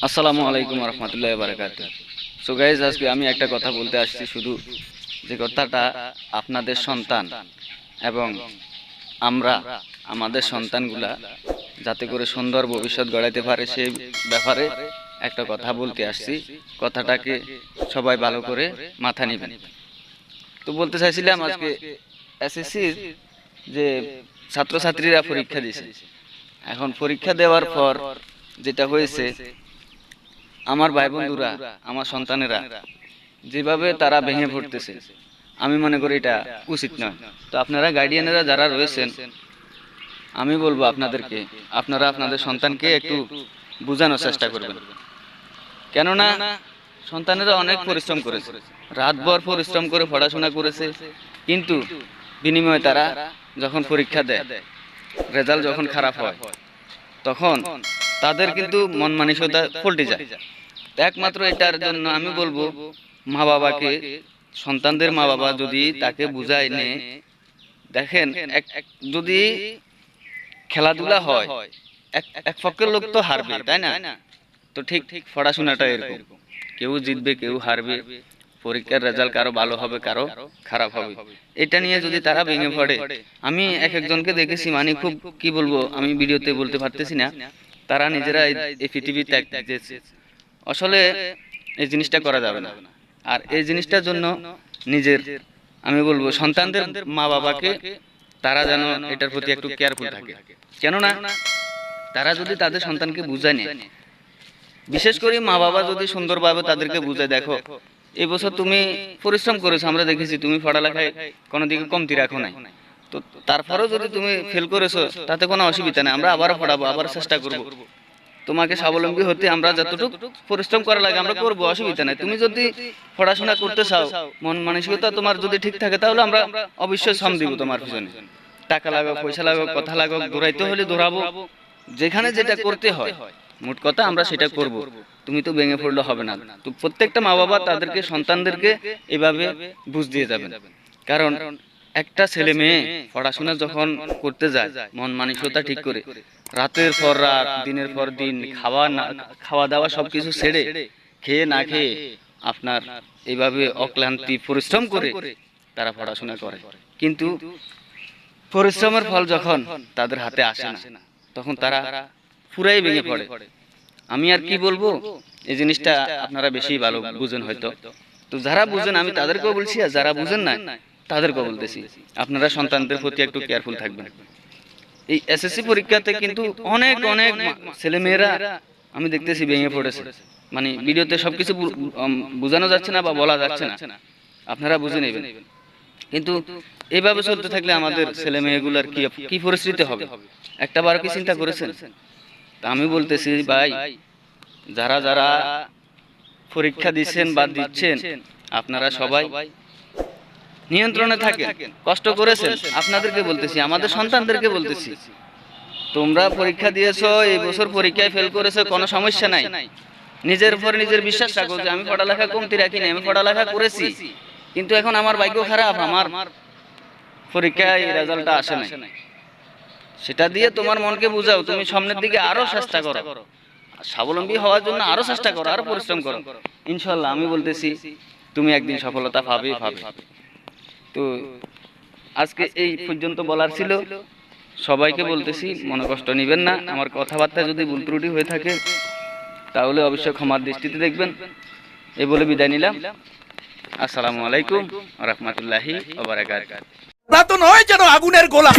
আসসালামু আলাইকুম রহমতুল্লাহ বারাকাতুহু। সো গাইজ, আজকে আমি একটা কথা বলতে আসছি, শুধু যে কথাটা আপনাদের সন্তান এবং আমরা আমাদের সন্তানগুলা যাতে করে সুন্দর ভবিষ্যৎ গড়াইতে পারে সেই ব্যাপারে একটা কথা বলতে আসছি। কথাটাকে সবাই ভালো করে মাথা নেবেন। তো বলতে চাইছিলাম, আজকে এসএসসির যে ছাত্রছাত্রীরা পরীক্ষা দিয়েছে, এখন পরীক্ষা দেওয়ার পর যেটা হয়েছে, আমার ভাই বন্ধুরা, আমার সন্তানেরা যেভাবে তারা ভেঙে পড়তেছে, আমি মনে করি এটা উচিত নয়। তো আপনারা গার্ডিয়ানেরা যারা রয়েছেন, আমি বলবো আপনাদেরকে, আপনারা আপনাদের সন্তানকে একটু বোঝানোর চেষ্টা করবেন। কেননা সন্তানেরা অনেক পরিশ্রম করেছে, রাতভর পরিশ্রম করে পড়াশোনা করেছে, কিন্তু বিনিময়ে তারা যখন পরীক্ষা দেয়, রেজাল্ট যখন খারাপ হয়, তখন তাদের কিন্তু মন মানসিকতা পল্টে যায়। একমাত্র এটার জন্য আমি বলবো, মা বাবাকে, সন্তানদের মা বাবা যদি তাকে বুঝায় নে, দেখেন যদি খেলাধুলা হয়, এক পক্ষের লোক তো হারবে, তাই না? তো ঠিক পড়াশোনাটা এরকম, কেউ জিতবে কেউ হারবে, পরীক্ষার রেজাল্ট কারো ভালো হবে কারো খারাপ হবে। এটা নিয়ে যদি তারা ভেঙে পড়ে, আমি এক একজনকে দেখেছি, মানে খুব কি বলবো, আমি ভিডিওতে বলতে পারতেছি না, তারা নিজেরা এই পৃথিবী ত্যাগ দিয়েছে। আসলে এই জিনিসটা করা যাবে না। আর এই জিনিসটার জন্য নিজের, আমি বলবো সন্তানদের মা বাবাকে, তারা যেন এটার প্রতি একটু কেয়ারফুল থাকে। কেননা তারা যদি তাদের সন্তানকে বুঝায় নেয়, বিশেষ করে মা বাবা যদি সুন্দরভাবে তাদেরকে বুঝায়, দেখো এই বছর তুমি পরিশ্রম করেছো, আমরা দেখেছি তুমি পড়ালেখায় কোনো দিকে কমতি রাখো নাই, তো তারপরেও যদি তুমি ফেল করেছো তাতে কোনো অসুবিধা নেই, আমরা আবারও পড়াবো, আবার চেষ্টা করব, তোমাকে স্বাবলম্বী হতে আমরা যতটুকু পরিশ্রম করা লাগে আমরা করবো, অসুবিধা নাই। তুমি যদি পড়াশোনা করতে চাও, মন মানসিকতা তোমার যদি ঠিক থাকে, তাহলে আমরা অবশ্যই শ্রম দিব তোমার পিছনে, টাকা লাগাও, পয়সা লাগাও, কথা লাগাও, দৌড়াইতে হলে দৌড়াবো, যেখানে যেটা করতে হয় মোট কথা আমরা সেটা করব। তুমি তো ভেঙে পড়লে হবে না। তো প্রত্যেকটা মা বাবা তাদেরকে, সন্তানদেরকে এভাবে বুঝ দিয়ে যাবেন। কারণ একটা ছেলে মেয়ে পড়াশোনা যখন করতে যায়, মন মানসিকতা ঠিক করে, রাতের পর রাত, দিনের পর দিন, খাওয়া দাওয়া সবকিছু ছেড়ে, খেয়ে না খেয়ে আপনার এইভাবে অক্লান্তি পরিশ্রম করে তারা পড়াশোনা করে, কিন্তু পরিশ্রমের ফল যখন তাদের হাতে আসে না, তখন তারা পুরাই ভেঙে পড়ে। আমি আর কি বলবো, এই জিনিসটা আপনারা বেশি ভালো বুঝেন হয়তো। তো যারা বুঝেন আমি তাদেরকেও বলছি, আর যারা বুঝেন না তাদেরকেও বলতেছি, আপনারা সন্তানদের প্রতি একটু কেয়ারফুল থাকবেন। এই এসএসসি পরীক্ষাতে কিন্তু অনেক অনেক ছেলে মেয়েরা আমি দেখতেছি ভেঙে পড়েছে, মানে ভিডিওতে সবকিছু বোঝানো যাচ্ছে না বা বলা যাচ্ছে না, আপনারা বুঝে নেবেন। কিন্তু এইভাবে চলতে থাকলে আমাদের ছেলে মেয়েগুলোর কি পরিস্থিতি হবে, একটা বার কি চিন্তা করেছেন? তা আমি বলতেছি ভাই, যারা যারা পরীক্ষা দিচ্ছেন বা দিচ্ছেন, আপনারা সবাই নিয়ন্ত্রণে থাকেন, কষ্ট করেছেন, আপনাদেরকে বলতেছি, আমাদের সন্তানদেরকে বলতেছি, তোমরা পরীক্ষা দিয়েছো, এই বছর পরীক্ষায় ফেল করেছো, কোনো সমস্যা নাই, নিজের উপর নিজের বিশ্বাস রাখো যে আমি পড়ালেখা কমতি রাখিনি, আমি পড়ালেখা করেছি, কিন্তু এখন আমার ভাগ্য খারাপ, আমার পরীক্ষায় রেজাল্টটা আসে নাই। সেটা দিয়ে তোমার মনকে বুঝাও, তুমি সামনের দিকে আরো চেষ্টা করো, স্বাবলম্বী হওয়ার জন্য আরো চেষ্টা করো, আরো পরিশ্রম করো, ইনশাআল্লাহ আমি বলতেছি তুমি একদিন সফলতা পাবে। তো আজকে এই পর্যন্ত বলার ছিল, সবাইকে বলতেছি মনে কষ্ট নেবেন না, আমার কথাবার্তা যদি ভুল ত্রুটি হয়ে থাকে তাহলে অবশ্যই ক্ষমার দৃষ্টিতে দেখবেন। এই বলে বিদায় নিলাম। আসসালামু আলাইকুম ওয়া রাহমাতুল্লাহি ওয়া বারাকাতুহু। তো নয় যেন আগুনের গোলা।